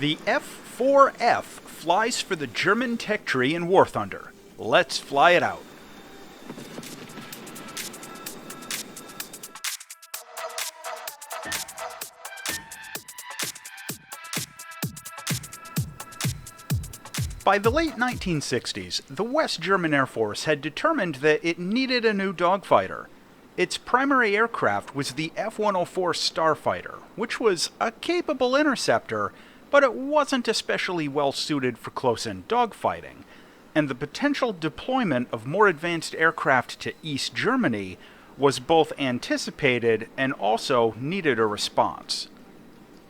The F-4F flies for the German tech tree in War Thunder. Let's fly it out. By the late 1960s, the West German Air Force had determined that it needed a new dogfighter. Its primary aircraft was the F-104 Starfighter, which was a capable interceptor, but it wasn't especially well suited for close-in dogfighting, and the potential deployment of more advanced aircraft to East Germany was both anticipated and also needed a response.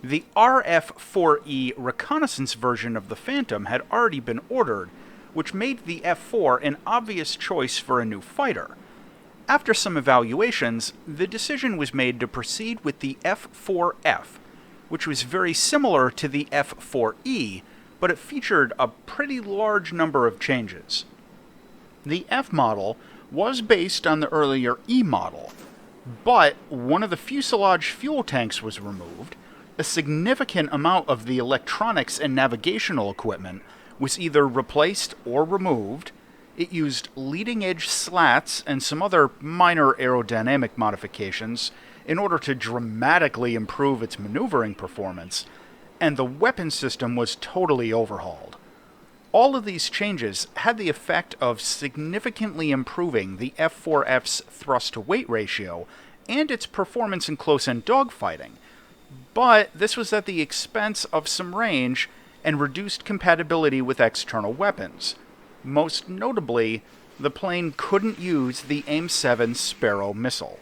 The RF-4E reconnaissance version of the Phantom had already been ordered, which made the F-4 an obvious choice for a new fighter. After some evaluations, the decision was made to proceed with the F-4F, which was very similar to the F-4E, but it featured a pretty large number of changes. The F model was based on the earlier E model, but one of the fuselage fuel tanks was removed. A significant amount of the electronics and navigational equipment was either replaced or removed. It used leading-edge slats and some other minor aerodynamic modifications in order to dramatically improve its maneuvering performance, and the weapon system was totally overhauled. All of these changes had the effect of significantly improving the F-4F's thrust-to-weight ratio and its performance in close-in dogfighting, but this was at the expense of some range and reduced compatibility with external weapons. Most notably, the plane couldn't use the AIM-7 Sparrow missile.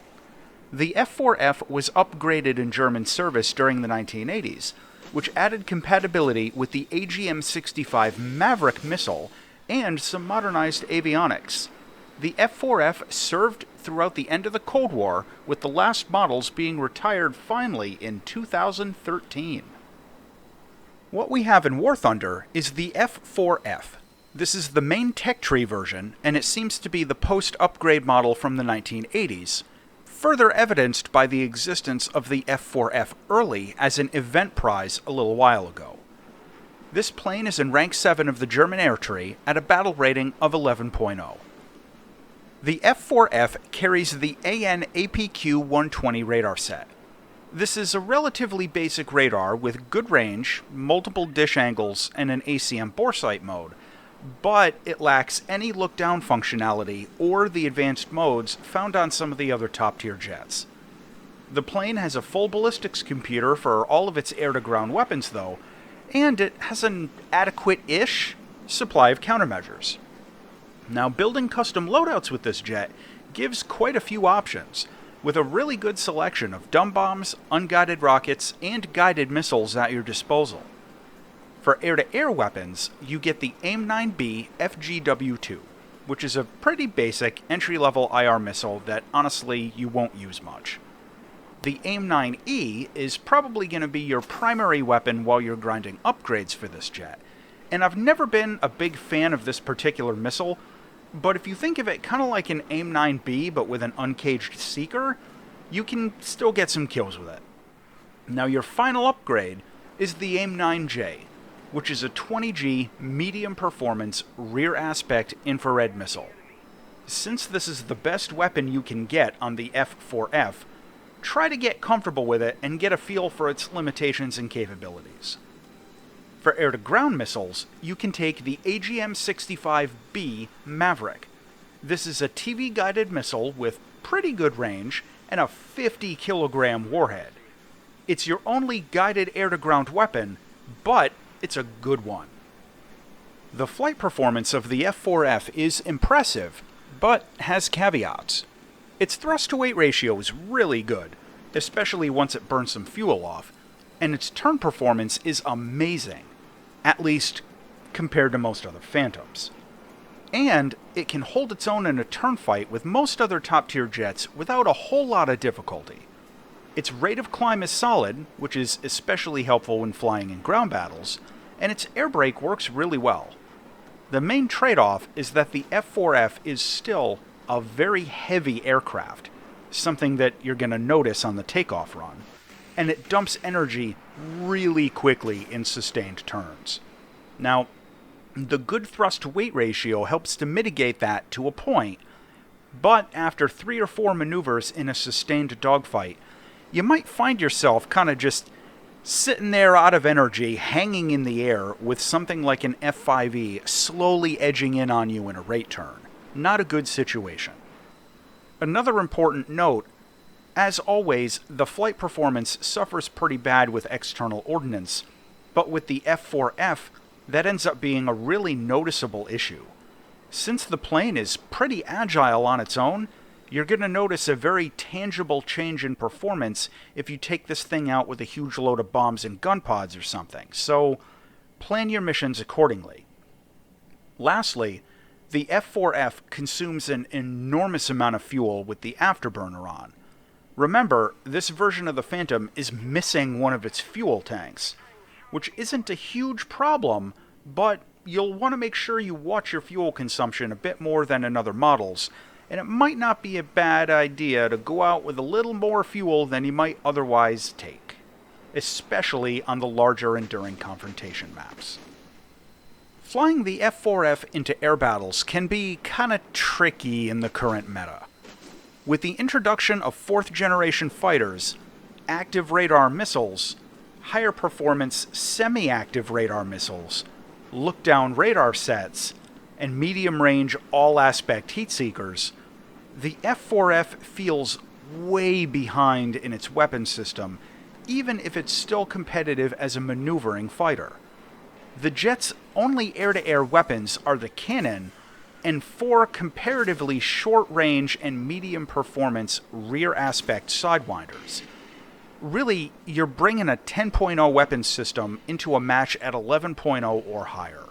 The F-4F was upgraded in German service during the 1980s, which added compatibility with the AGM-65 Maverick missile and some modernized avionics. The F-4F served throughout the end of the Cold War, with the last models being retired finally in 2013. What we have in War Thunder is the F-4F. This is the main tech tree version, and it seems to be the post-upgrade model from the 1980s, further evidenced by the existence of the F-4F early as an event prize a little while ago. This plane is in rank 7 of the German air tree at a battle rating of 11.0. The F-4F carries the AN/APQ-120 radar set. This is a relatively basic radar with good range, multiple dish angles, and an ACM boresight mode, but it lacks any look-down functionality or the advanced modes found on some of the other top-tier jets. The plane has a full ballistics computer for all of its air-to-ground weapons, though, and it has an adequate-ish supply of countermeasures. Now, building custom loadouts with this jet gives quite a few options, with a really good selection of dumb bombs, unguided rockets, and guided missiles at your disposal. For air-to-air weapons, you get the AIM-9B FGW-2, which is a pretty basic entry-level IR missile that honestly you won't use much. The AIM-9E is probably going to be your primary weapon while you're grinding upgrades for this jet, and I've never been a big fan of this particular missile, but if you think of it kind of like an AIM-9B but with an uncaged seeker, you can still get some kills with it. Now your final upgrade is the AIM-9J, which is a 20G medium performance rear aspect infrared missile. Since this is the best weapon you can get on the F-4F, try to get comfortable with it and get a feel for its limitations and capabilities. For air-to-ground missiles, you can take the AGM-65B Maverick. This is a TV-guided missile with pretty good range and a 50-kilogram warhead. It's your only guided air-to-ground weapon, but it's a good one. The flight performance of the F-4F is impressive, but has caveats. Its thrust-to-weight ratio is really good, especially once it burns some fuel off, and its turn performance is amazing, at least compared to most other Phantoms. And it can hold its own in a turn fight with most other top-tier jets without a whole lot of difficulty. Its rate of climb is solid, which is especially helpful when flying in ground battles, and its air brake works really well. The main trade-off is that the F-4F is still a very heavy aircraft, something that you're going to notice on the takeoff run, and it dumps energy really quickly in sustained turns. Now, the good thrust-to-weight ratio helps to mitigate that to a point, but after 3 or 4 maneuvers in a sustained dogfight, you might find yourself kind of just sitting there out of energy, hanging in the air with something like an F-5E slowly edging in on you in a rate turn. Not a good situation. Another important note, as always, the flight performance suffers pretty bad with external ordnance, but with the F-4F, that ends up being a really noticeable issue. Since the plane is pretty agile on its own, you're going to notice a very tangible change in performance if you take this thing out with a huge load of bombs and gun pods or something, so plan your missions accordingly. Lastly, the F-4F consumes an enormous amount of fuel with the afterburner on. Remember, this version of the Phantom is missing one of its fuel tanks, which isn't a huge problem, but you'll want to make sure you watch your fuel consumption a bit more than in other models, and it might not be a bad idea to go out with a little more fuel than you might otherwise take, especially on the larger enduring confrontation maps. Flying the F-4F into air battles can be kinda tricky in the current meta. With the introduction of 4th generation fighters, active radar missiles, higher performance semi-active radar missiles, look-down radar sets, and medium-range all-aspect heat seekers, the F-4F feels way behind in its weapon system, even if it's still competitive as a maneuvering fighter. The jet's only air-to-air weapons are the cannon and 4 comparatively short-range and medium-performance rear-aspect sidewinders. Really, you're bringing a 10.0 weapons system into a match at 11.0 or higher.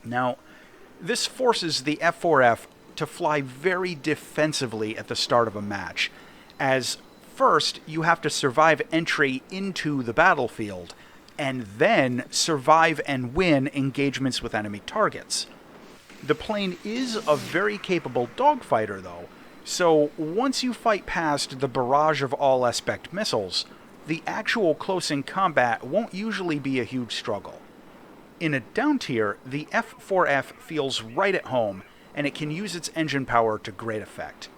Now, this forces the F-4F to fly very defensively at the start of a match, as first you have to survive entry into the battlefield, and then survive and win engagements with enemy targets. The plane is a very capable dogfighter, though, so once you fight past the barrage of all-aspect missiles, the actual close-in combat won't usually be a huge struggle. In a down tier, the F-4F feels right at home, and it can use its engine power to great effect.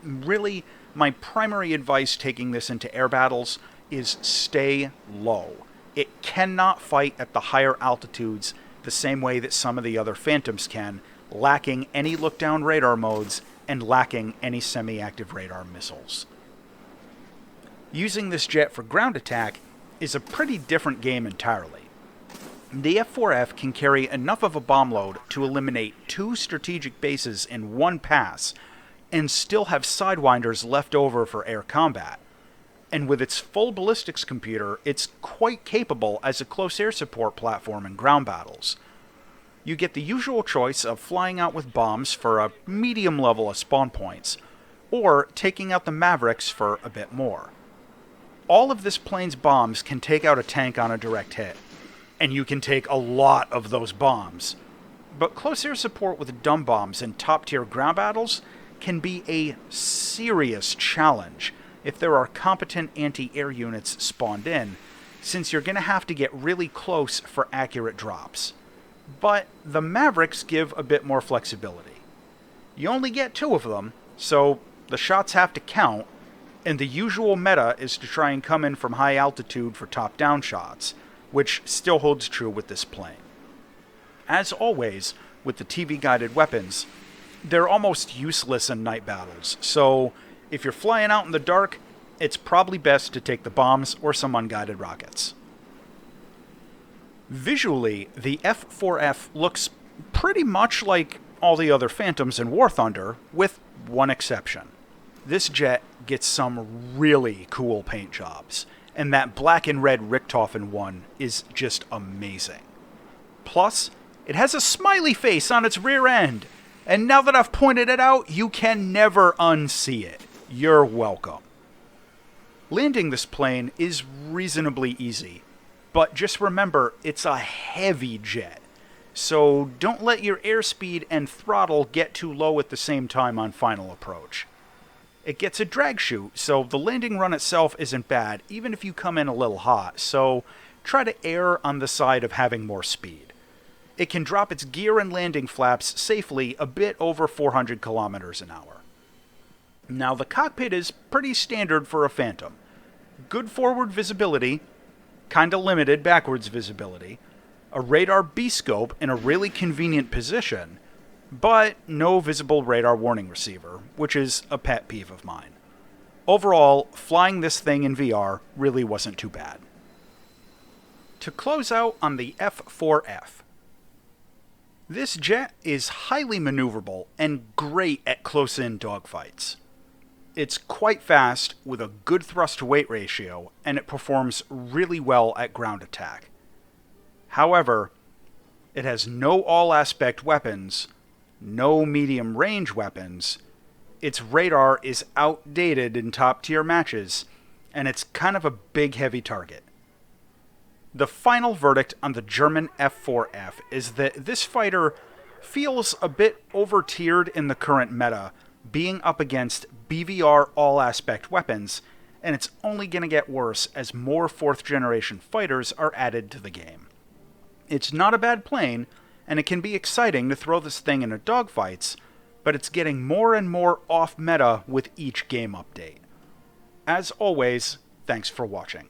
Really, my primary advice taking this into air battles is stay low. It cannot fight at the higher altitudes the same way that some of the other Phantoms can, lacking any look-down radar modes and lacking any semi-active radar missiles. Using this jet for ground attack is a pretty different game entirely. The F-4F can carry enough of a bomb load to eliminate 2 strategic bases in one pass, and still have sidewinders left over for air combat. And with its full ballistics computer, it's quite capable as a close air support platform in ground battles. You get the usual choice of flying out with bombs for a medium level of spawn points, or taking out the Mavericks for a bit more. All of this plane's bombs can take out a tank on a direct hit, and you can take a lot of those bombs. But close air support with dumb bombs in top tier ground battles can be a serious challenge if there are competent anti-air units spawned in, since you're going to have to get really close for accurate drops. But the Mavericks give a bit more flexibility. You only get 2 of them, so the shots have to count, and the usual meta is to try and come in from high altitude for top-down shots, which still holds true with this plane. As always, with the TV-guided weapons, they're almost useless in night battles, so if you're flying out in the dark, it's probably best to take the bombs or some unguided rockets. Visually, the F-4F looks pretty much like all the other Phantoms in War Thunder, with one exception. This jet gets some really cool paint jobs, and that black and red Richthofen one is just amazing. Plus, it has a smiley face on its rear end, and now that I've pointed it out, you can never unsee it. You're welcome. Landing this plane is reasonably easy, but just remember it's a heavy jet, so don't let your airspeed and throttle get too low at the same time on final approach. It gets a drag chute, so the landing run itself isn't bad, even if you come in a little hot, so try to err on the side of having more speed. It can drop its gear and landing flaps safely a bit over 400 kilometers an hour. Now, the cockpit is pretty standard for a Phantom. Good forward visibility, kinda limited backwards visibility, a radar B-scope in a really convenient position, but no visible radar warning receiver, which is a pet peeve of mine. Overall, flying this thing in VR really wasn't too bad. To close out on the F-4F. This jet is highly maneuverable and great at close-in dogfights. It's quite fast with a good thrust-to-weight ratio, and it performs really well at ground attack. However, it has no all-aspect weapons, no medium-range weapons, its radar is outdated in top-tier matches, and it's kind of a big, heavy target. The final verdict on the German F-4F is that this fighter feels a bit over-tiered in the current meta, being up against BVR all-aspect weapons, and it's only going to get worse as more 4th-generation fighters are added to the game. It's not a bad plane, and it can be exciting to throw this thing into dogfights, but it's getting more and more off-meta with each game update. As always, thanks for watching.